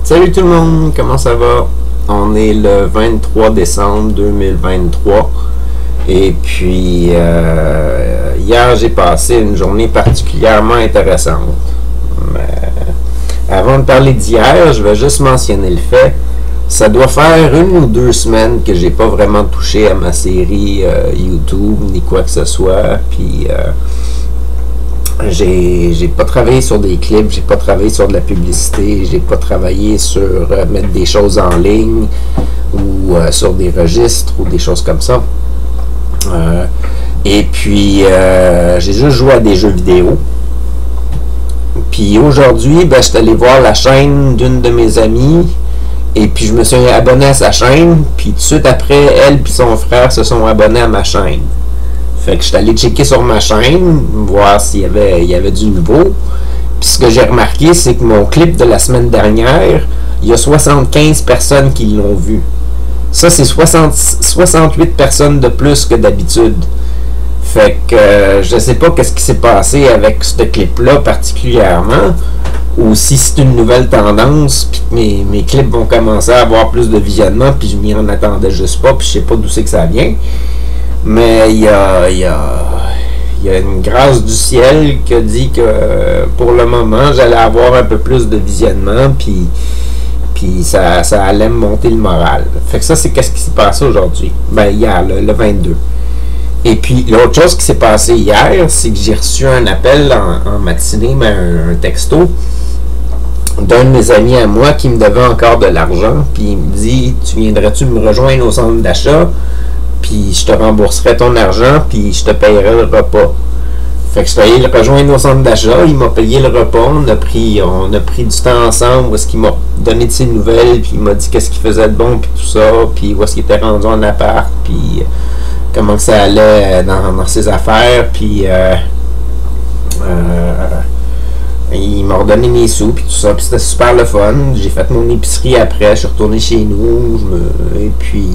Salut tout le monde, comment ça va? On est le 23 décembre 2023 et puis hier j'ai passé une journée particulièrement intéressante. Mais avant de parler d'hier, je vais juste mentionner le fait. Ça doit faire 1 ou 2 semaines que j'ai pas vraiment touché à ma série YouTube ni quoi que ce soit. Puis j'ai pas travaillé sur des clips, j'ai pas travaillé sur de la publicité, j'ai pas travaillé sur mettre des choses en ligne ou sur des registres ou des choses comme ça. Et puis j'ai juste joué à des jeux vidéo. Puis aujourd'hui, je suis allé voir la chaîne d'une de mes amies et puis je me suis abonné à sa chaîne. Puis tout de suite après, elle et son frère se sont abonnés à ma chaîne. Fait que je suis allé checker sur ma chaîne, voir s'il y avait du nouveau. Puis ce que j'ai remarqué, c'est que mon clip de la semaine dernière, il y a 75 personnes qui l'ont vu. Ça, c'est 68 personnes de plus que d'habitude. Fait que je sais pas qu'est-ce qui s'est passé avec ce clip-là particulièrement, ou si c'est une nouvelle tendance, puis que mes clips vont commencer à avoir plus de visionnement, puis je m'y en attendais juste pas, puis je sais pas d'où c'est que ça vient. Mais il y a une grâce du ciel qui a dit que pour le moment, j'allais avoir un peu plus de visionnement, puis ça allait me monter le moral. Fait que ça, c'est qu'est-ce qui s'est passé aujourd'hui. Hier, le 22. Et puis, l'autre chose qui s'est passé hier, c'est que j'ai reçu un appel en matinée, un texto, d'un de mes amis à moi qui me devait encore de l'argent, puis il me dit « Tu viendrais-tu me rejoindre au centre d'achat? Puis je te rembourserai ton argent, puis je te payerai le repas. » Fait que je suis allé le rejoindre au centre d'achat, il m'a payé le repas, on a pris du temps ensemble, où est-ce qu'il m'a donné de ses nouvelles, puis il m'a dit qu'est-ce qu'il faisait de bon, puis tout ça, puis où est-ce qu'il était rendu en appart, puis comment que ça allait dans ses affaires, puis il m'a redonné mes sous, puis tout ça, puis c'était super le fun. J'ai fait mon épicerie après, je suis retourné chez nous, et puis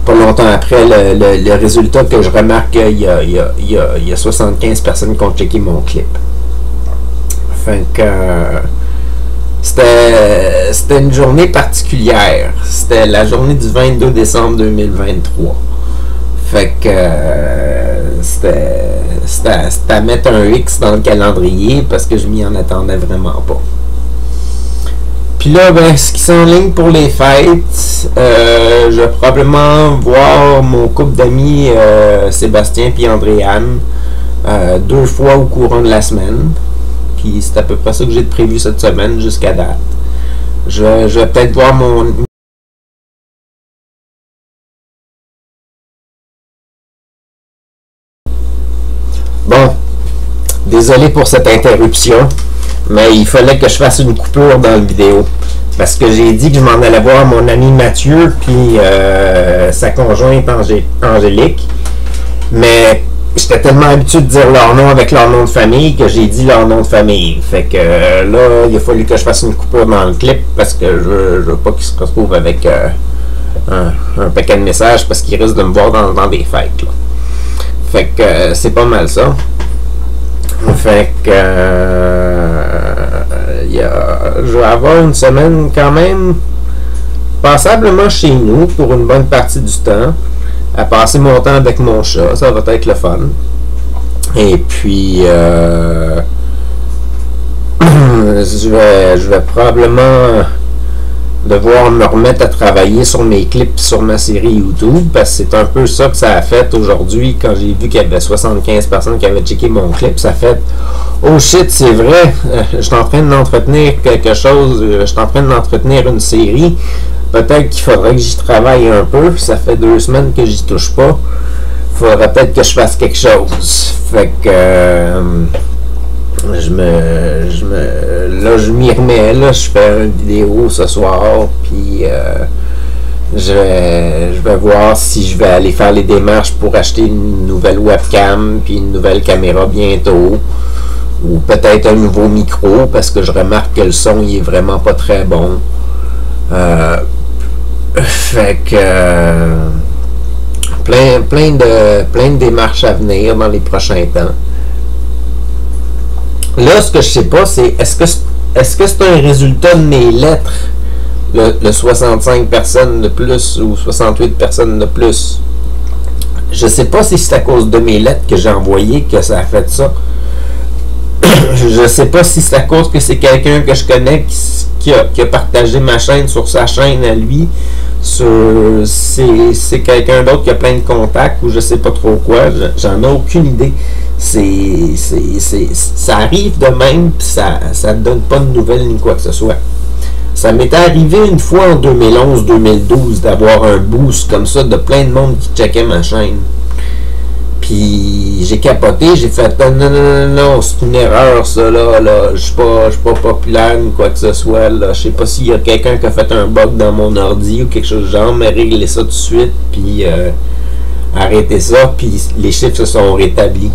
pas longtemps après, le résultat que je remarque qu'il y a 75 personnes qui ont checké mon clip. Fait que c'était une journée particulière. C'était la journée du 22 décembre 2023. Fait que c'était à mettre un X dans le calendrier parce que je m'y en attendais vraiment pas. Puis là, ce qui s'enligne pour les fêtes, je vais probablement voir mon couple d'amis Sébastien et Andréane 2 fois au courant de la semaine. Puis c'est à peu près ça que j'ai de prévu cette semaine jusqu'à date. Je vais peut-être voir mon... Bon, désolé pour cette interruption. Mais il fallait que je fasse une coupure dans la vidéo. Parce que j'ai dit que je m'en allais voir mon ami Mathieu, puis sa conjointe Angélique. Mais j'étais tellement habitué de dire leur nom avec leur nom de famille que j'ai dit leur nom de famille. Fait que là, il a fallu que je fasse une coupure dans le clip parce que je veux pas qu'ils se retrouvent avec un paquet de messages parce qu'ils risquent de me voir dans des fêtes. Là. Fait que c'est pas mal ça. Fait que je vais avoir une semaine quand même passablement chez nous pour une bonne partie du temps, à passer mon temps avec mon chat, ça va être le fun. Et puis je vais probablement devoir me remettre à travailler sur mes clips sur ma série YouTube parce que c'est un peu ça que ça a fait aujourd'hui quand j'ai vu qu'il y avait 75 personnes qui avaient checké mon clip. Ça fait oh shit, c'est vrai, je suis en train d'entretenir quelque chose, je suis en train d'entretenir une série, peut-être qu'il faudrait que j'y travaille un peu, ça fait 2 semaines que j'y touche pas, faudrait peut-être que je fasse quelque chose. Fait que là je m'y remets, là je fais une vidéo ce soir, puis je vais voir si je vais aller faire les démarches pour acheter une nouvelle webcam puis une nouvelle caméra bientôt, ou peut-être un nouveau micro parce que je remarque que le son il est vraiment pas très bon. Fait que plein de démarches à venir dans les prochains temps. Là, ce que je sais pas, c'est est-ce que est-ce que c'est un résultat de mes lettres, le 65 personnes de plus ou 68 personnes de plus? Je sais pas si c'est à cause de mes lettres que j'ai envoyées que ça a fait ça. Je sais pas si c'est à cause que c'est quelqu'un que je connais qui a partagé ma chaîne sur sa chaîne à lui. C'est quelqu'un d'autre qui a plein de contacts ou je sais pas trop quoi. J'en ai aucune idée. Ça arrive de même puis ça ne donne pas de nouvelles ni quoi que ce soit. Ça m'était arrivé une fois en 2011-2012 d'avoir un boost comme ça de plein de monde qui checkait ma chaîne. Puis j'ai capoté, j'ai fait non, c'est une erreur ça là, je suis pas populaire ni quoi que ce soit là. Je sais pas s'il y a quelqu'un qui a fait un bug dans mon ordi ou quelque chose du genre, mais réglez ça tout de suite, puis arrêtez ça, puis les chiffres se sont rétablis.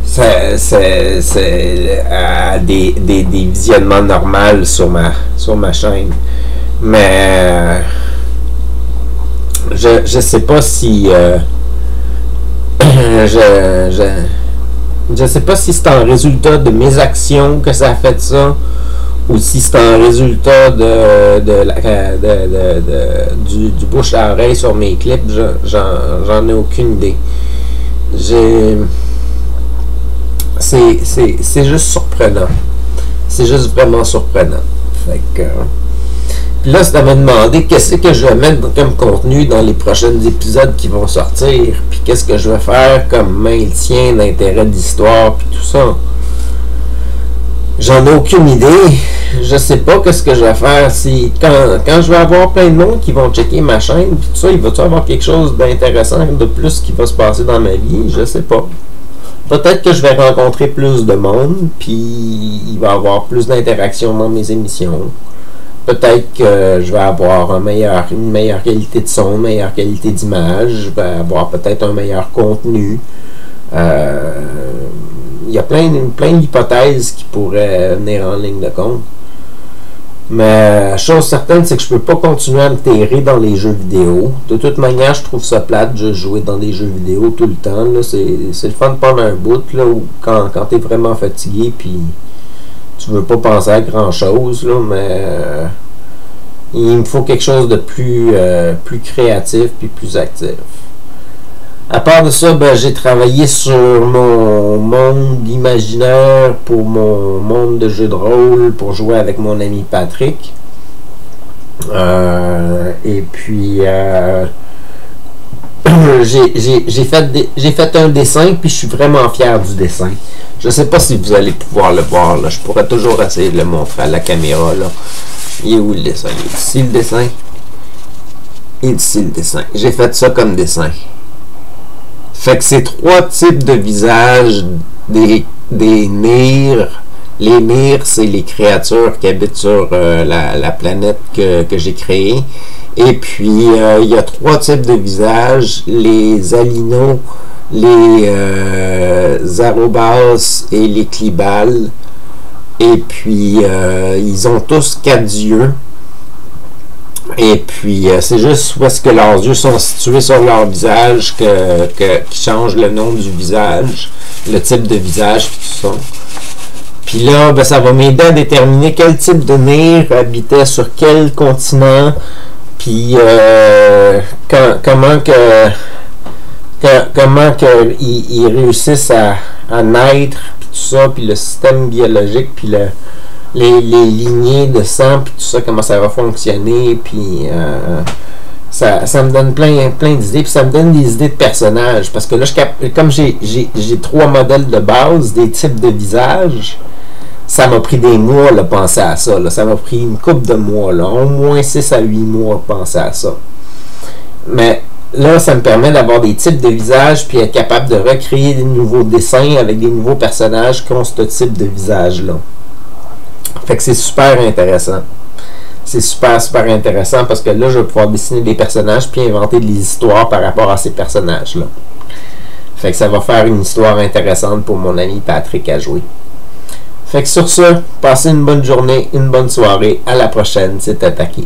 C'est à des visionnements normaux sur ma chaîne. Mais je sais pas si je sais pas si c'est un résultat de mes actions que ça a fait ça ou si c'est un résultat du bouche à oreille sur mes clips. J'en ai aucune idée. C'est juste surprenant. C'est juste vraiment surprenant. Fait que puis là, ça m'a demandé qu'est-ce que je vais mettre comme contenu dans les prochains épisodes qui vont sortir, puis qu'est-ce que je vais faire comme maintien d'intérêt d'histoire, puis tout ça. J'en ai aucune idée. Je sais pas qu'est-ce que je vais faire. Si quand je vais avoir plein de monde qui vont checker ma chaîne, puis tout ça, il va-tu avoir quelque chose d'intéressant de plus qui va se passer dans ma vie? Je sais pas. Peut-être que je vais rencontrer plus de monde, puis il va y avoir plus d'interaction dans mes émissions. Peut-être que je vais avoir une meilleure qualité de son, une meilleure qualité d'image, je vais avoir peut-être un meilleur contenu. Il y a plein d'hypothèses qui pourraient venir en ligne de compte. Mais chose certaine, c'est que je peux pas continuer à me terrer dans les jeux vidéo. De toute manière, je trouve ça plate de jouer dans des jeux vidéo tout le temps. C'est le fun de prendre un bout là, où quand tu es vraiment fatigué puis tu veux pas penser à grand chose là, mais il me faut quelque chose de plus créatif puis plus actif. À part de ça, j'ai travaillé sur mon monde imaginaire pour mon monde de jeu de rôle pour jouer avec mon ami Patrick. Et puis j'ai fait un dessin puis je suis vraiment fier du dessin. Je sais pas si vous allez pouvoir le voir là. Je pourrais toujours essayer de le montrer à la caméra là. Il est où le dessin? Il est ici le dessin. Il est ici le dessin. J'ai fait ça comme dessin. Fait que c'est 3 types de visages des Nirs. Les Nirs, c'est les créatures qui habitent sur la planète que j'ai créée. Et puis, il y a 3 types de visages. Les Alinos, les Arobas et les Clibales. Et puis, ils ont tous 4 yeux. Et puis, c'est juste où est-ce que leurs yeux sont situés sur leur visage qui change le nom du visage, le type de visage, tout ça. Puis là, ça va m'aider à déterminer quel type de Nir habitait sur quel continent, puis comment ils réussissent à naître, puis tout ça, puis le système biologique, puis les lignées de sang, puis tout ça, comment ça va fonctionner, puis ça me donne plein d'idées, puis ça me donne des idées de personnages, parce que là, comme j'ai 3 modèles de base, des types de visages, ça m'a pris des mois, là, penser à ça, là. Ça m'a pris une couple de mois, là, au moins 6 à 8 mois, penser à ça. Mais là, ça me permet d'avoir des types de visages, puis être capable de recréer des nouveaux dessins avec des nouveaux personnages qui ont ce type de visage-là. Fait que c'est super intéressant. C'est super intéressant parce que là, je vais pouvoir dessiner des personnages puis inventer des histoires par rapport à ces personnages-là. Fait que ça va faire une histoire intéressante pour mon ami Patrick à jouer. Fait que sur ce, passez une bonne journée, une bonne soirée. À la prochaine, c'est Attaqué.